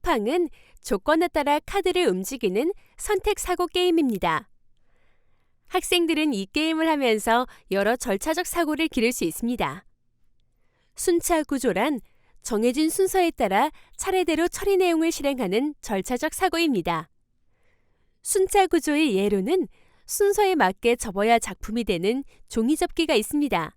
코드팡은 조건에 따라 카드를 움직이는 선택 사고 게임입니다. 학생들은 이 게임을 하면서 여러 절차적 사고를 기를 수 있습니다. 순차 구조란 정해진 순서에 따라 차례대로 처리 내용을 실행하는 절차적 사고입니다. 순차 구조의 예로는 순서에 맞게 접어야 작품이 되는 종이 접기가 있습니다.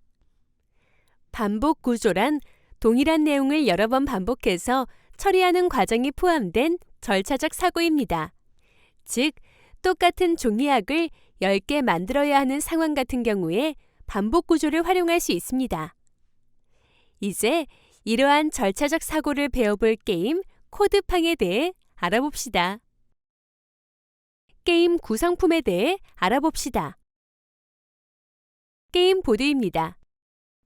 반복 구조란 동일한 내용을 여러 번 반복해서 처리하는 과정이 포함된 절차적 사고입니다. 즉, 똑같은 종이악을 10개 만들어야 하는 상황 같은 경우에 반복 구조를 활용할 수 있습니다. 이제 이러한 절차적 사고를 배워볼 게임 코드팡에 대해 알아봅시다. 게임 구성품에 대해 알아봅시다. 게임 보드입니다.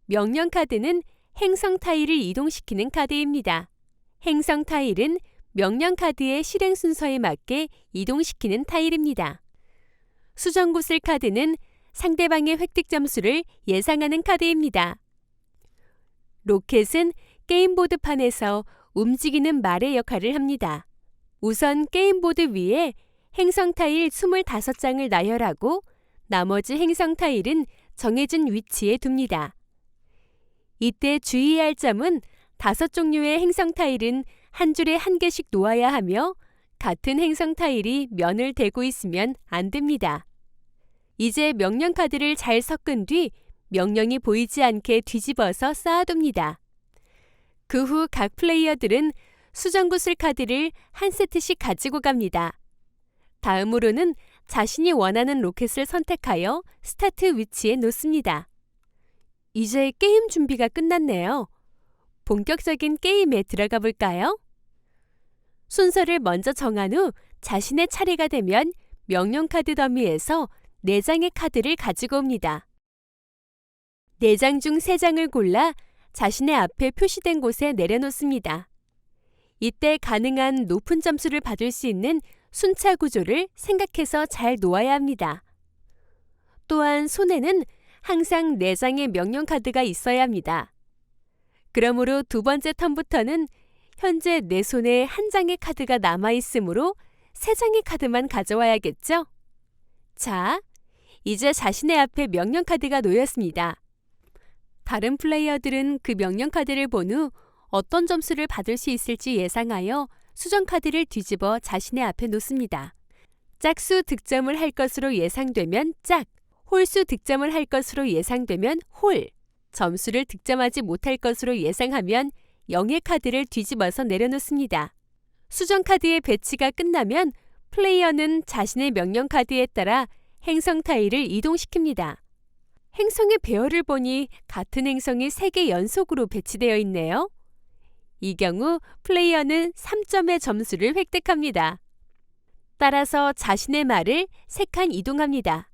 명령 카드는 행성 타일을 이동시키는 카드입니다. 행성 타일은 명령 카드의 실행 순서에 맞게 이동시키는 타일입니다. 수정구슬 카드는 상대방의 획득 점수를 예상하는 카드입니다. 로켓은 게임보드판에서 움직이는 말의 역할을 합니다. 우선 게임보드 위에 행성 타일 25장을 나열하고 나머지 행성 타일은 정해진 위치에 둡니다. 이때 주의해야 할 점은 5종류의 행성 타일은 한 줄에 한 개씩 놓아야 하며 같은 행성 타일이 면을 대고 있으면 안 됩니다. 이제 명령 카드를 잘 섞은 뒤 명령이 보이지 않게 뒤집어서 쌓아둡니다. 그 후 각 플레이어들은 수정구슬 카드를 한 세트씩 가지고 갑니다. 다음으로는 자신이 원하는 로켓을 선택하여 스타트 위치에 놓습니다. 이제 게임 준비가 끝났네요. 본격적인 게임에 들어가 볼까요? 순서를 먼저 정한 후 자신의 차례가 되면 명령 카드 더미에서 4장의 카드를 가지고 옵니다. 4장 중 3장을 골라 자신의 앞에 표시된 곳에 내려놓습니다. 이때 가능한 높은 점수를 받을 수 있는 순차 구조를 생각해서 잘 놓아야 합니다. 또한 손에는 항상 4장의 명령 카드가 있어야 합니다. 그러므로 두 번째 턴부터는 현재 내 손에 한 장의 카드가 남아있으므로 3장의 카드만 가져와야겠죠? 자, 이제 자신의 앞에 명령 카드가 놓였습니다. 다른 플레이어들은 그 명령 카드를 본 후 어떤 점수를 받을 수 있을지 예상하여 수정 카드를 뒤집어 자신의 앞에 놓습니다. 짝수 득점을 할 것으로 예상되면 짝, 홀수 득점을 할 것으로 예상되면 홀, 점수를 득점하지 못할 것으로 예상하면 0의 카드를 뒤집어서 내려놓습니다. 수정 카드의 배치가 끝나면 플레이어는 자신의 명령 카드에 따라 행성 타일을 이동시킵니다. 행성의 배열을 보니 같은 행성이 3개 연속으로 배치되어 있네요. 이 경우 플레이어는 3점의 점수를 획득합니다. 따라서 자신의 말을 3칸 이동합니다.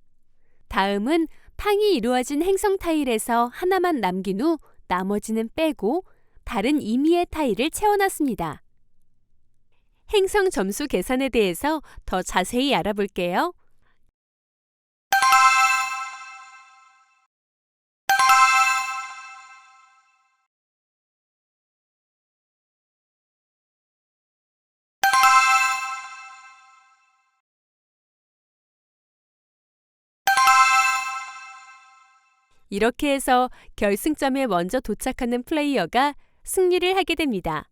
다음은 팡이 이루어진 행성 타일에서 하나만 남긴 후 나머지는 빼고 다른 임의의 타일을 채워놨습니다. 행성 점수 계산에 대해서 더 자세히 알아볼게요. 이렇게 해서 결승점에 먼저 도착하는 플레이어가 승리를 하게 됩니다.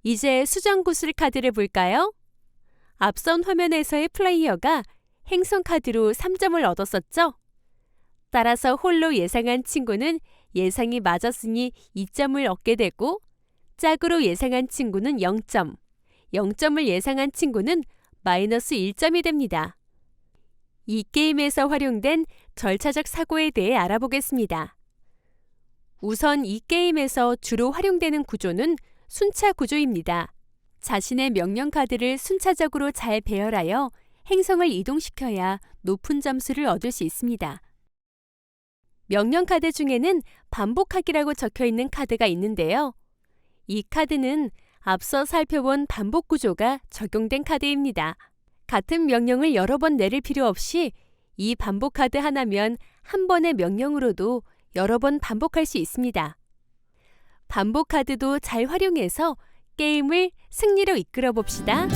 이제 수정구슬 카드를 볼까요? 앞선 화면에서의 플레이어가 행성 카드로 3점을 얻었었죠? 따라서 홀로 예상한 친구는 예상이 맞았으니 2점을 얻게 되고 짝으로 예상한 친구는 0점, 0점을 예상한 친구는 마이너스 1점이 됩니다. 이 게임에서 활용된 절차적 사고에 대해 알아보겠습니다. 우선 이 게임에서 주로 활용되는 구조는 순차 구조입니다. 자신의 명령 카드를 순차적으로 잘 배열하여 행성을 이동시켜야 높은 점수를 얻을 수 있습니다. 명령 카드 중에는 반복하기라고 적혀 있는 카드가 있는데요. 이 카드는 앞서 살펴본 반복 구조가 적용된 카드입니다. 같은 명령을 여러 번 내릴 필요 없이 이 반복 카드 하나면 한 번의 명령으로도 여러 번 반복할 수 있습니다. 반복 카드도 잘 활용해서 게임을 승리로 이끌어 봅시다.